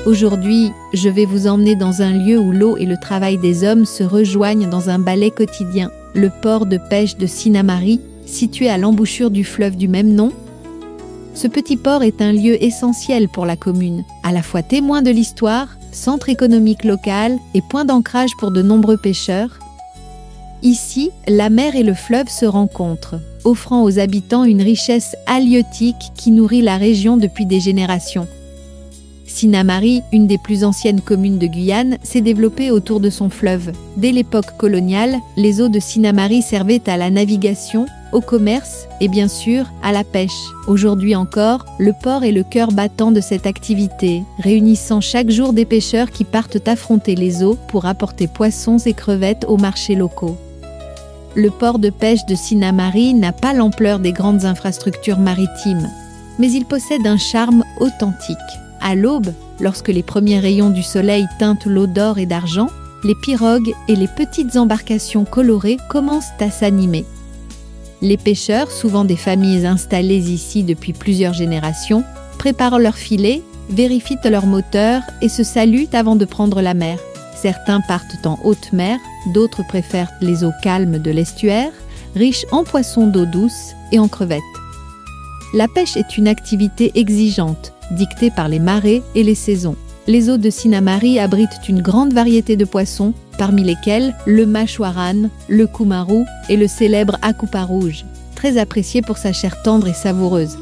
Aujourd'hui, je vais vous emmener dans un lieu où l'eau et le travail des hommes se rejoignent dans un ballet quotidien, le port de pêche de Sinnamary, situé à l'embouchure du fleuve du même nom. Ce petit port est un lieu essentiel pour la commune, à la fois témoin de l'histoire, centre économique local et point d'ancrage pour de nombreux pêcheurs. Ici, la mer et le fleuve se rencontrent, offrant aux habitants une richesse halieutique qui nourrit la région depuis des générations. Sinnamary, une des plus anciennes communes de Guyane, s'est développée autour de son fleuve. Dès l'époque coloniale, les eaux de Sinnamary servaient à la navigation, au commerce et bien sûr à la pêche. Aujourd'hui encore, le port est le cœur battant de cette activité, réunissant chaque jour des pêcheurs qui partent affronter les eaux pour apporter poissons et crevettes aux marchés locaux. Le port de pêche de Sinnamary n'a pas l'ampleur des grandes infrastructures maritimes, mais il possède un charme authentique. À l'aube, lorsque les premiers rayons du soleil teintent l'eau d'or et d'argent, les pirogues et les petites embarcations colorées commencent à s'animer. Les pêcheurs, souvent des familles installées ici depuis plusieurs générations, préparent leurs filets, vérifient leurs moteurs et se saluent avant de prendre la mer. Certains partent en haute mer, d'autres préfèrent les eaux calmes de l'estuaire, riches en poissons d'eau douce et en crevettes. La pêche est une activité exigeante, dictée par les marées et les saisons. Les eaux de Sinnamary abritent une grande variété de poissons, parmi lesquels le mâchoiran, le coumarou et le célèbre akupa rouge, très apprécié pour sa chair tendre et savoureuse.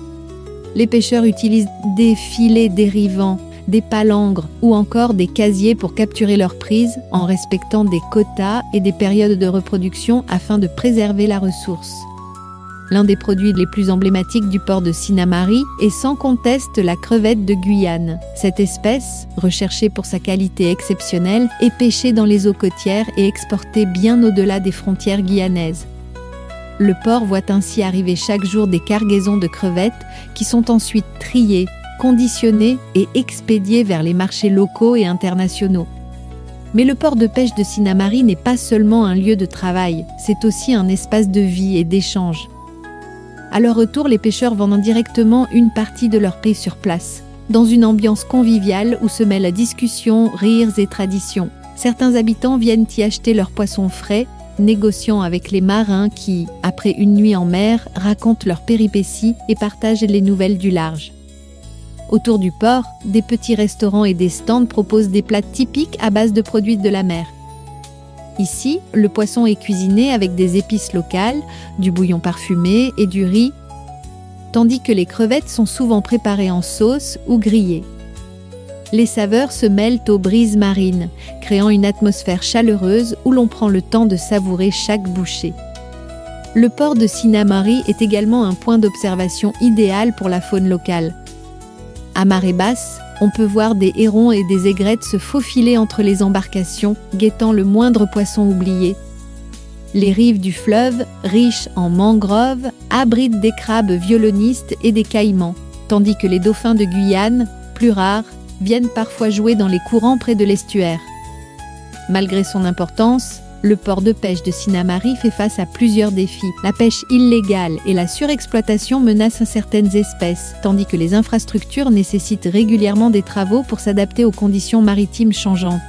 Les pêcheurs utilisent des filets dérivants, des palangres ou encore des casiers pour capturer leur prise en respectant des quotas et des périodes de reproduction afin de préserver la ressource. L'un des produits les plus emblématiques du port de Sinnamary est sans conteste la crevette de Guyane. Cette espèce, recherchée pour sa qualité exceptionnelle, est pêchée dans les eaux côtières et exportée bien au-delà des frontières guyanaises. Le port voit ainsi arriver chaque jour des cargaisons de crevettes qui sont ensuite triées, conditionnées et expédiées vers les marchés locaux et internationaux. Mais le port de pêche de Sinnamary n'est pas seulement un lieu de travail, c'est aussi un espace de vie et d'échange. À leur retour, les pêcheurs vendent indirectement une partie de leur prix sur place, dans une ambiance conviviale où se mêlent discussions, rires et traditions. Certains habitants viennent y acheter leurs poissons frais, négociant avec les marins qui, après une nuit en mer, racontent leurs péripéties et partagent les nouvelles du large. Autour du port, des petits restaurants et des stands proposent des plats typiques à base de produits de la mer. Ici, le poisson est cuisiné avec des épices locales, du bouillon parfumé et du riz, tandis que les crevettes sont souvent préparées en sauce ou grillées. Les saveurs se mêlent aux brises marines, créant une atmosphère chaleureuse où l'on prend le temps de savourer chaque bouchée. Le port de Sinnamary est également un point d'observation idéal pour la faune locale. À marée basse, on peut voir des hérons et des aigrettes se faufiler entre les embarcations, guettant le moindre poisson oublié. Les rives du fleuve, riches en mangroves, abritent des crabes violonistes et des caïmans, tandis que les dauphins de Guyane, plus rares, viennent parfois jouer dans les courants près de l'estuaire. Malgré son importance, le port de pêche de Sinnamary fait face à plusieurs défis. La pêche illégale et la surexploitation menacent certaines espèces, tandis que les infrastructures nécessitent régulièrement des travaux pour s'adapter aux conditions maritimes changeantes.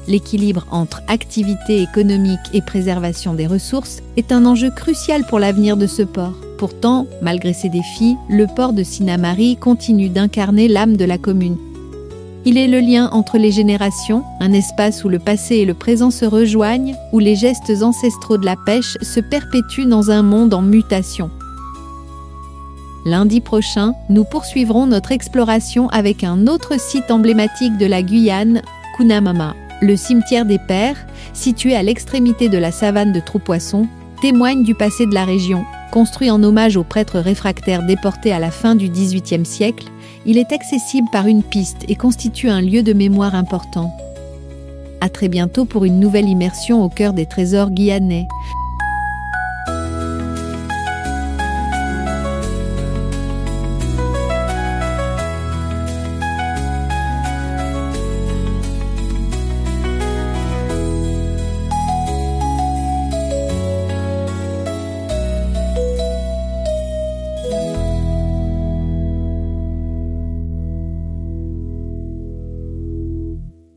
L'équilibre entre activité économique et préservation des ressources est un enjeu crucial pour l'avenir de ce port. Pourtant, malgré ces défis, le port de Sinnamary continue d'incarner l'âme de la commune. Il est le lien entre les générations, un espace où le passé et le présent se rejoignent, où les gestes ancestraux de la pêche se perpétuent dans un monde en mutation. Lundi prochain, nous poursuivrons notre exploration avec un autre site emblématique de la Guyane, Cunamama. Le cimetière des Pères, situé à l'extrémité de la savane de Trou-Poisson, témoigne du passé de la région. Construit en hommage aux prêtres réfractaires déportés à la fin du XVIIIe siècle, il est accessible par une piste et constitue un lieu de mémoire important. À très bientôt pour une nouvelle immersion au cœur des trésors guyanais.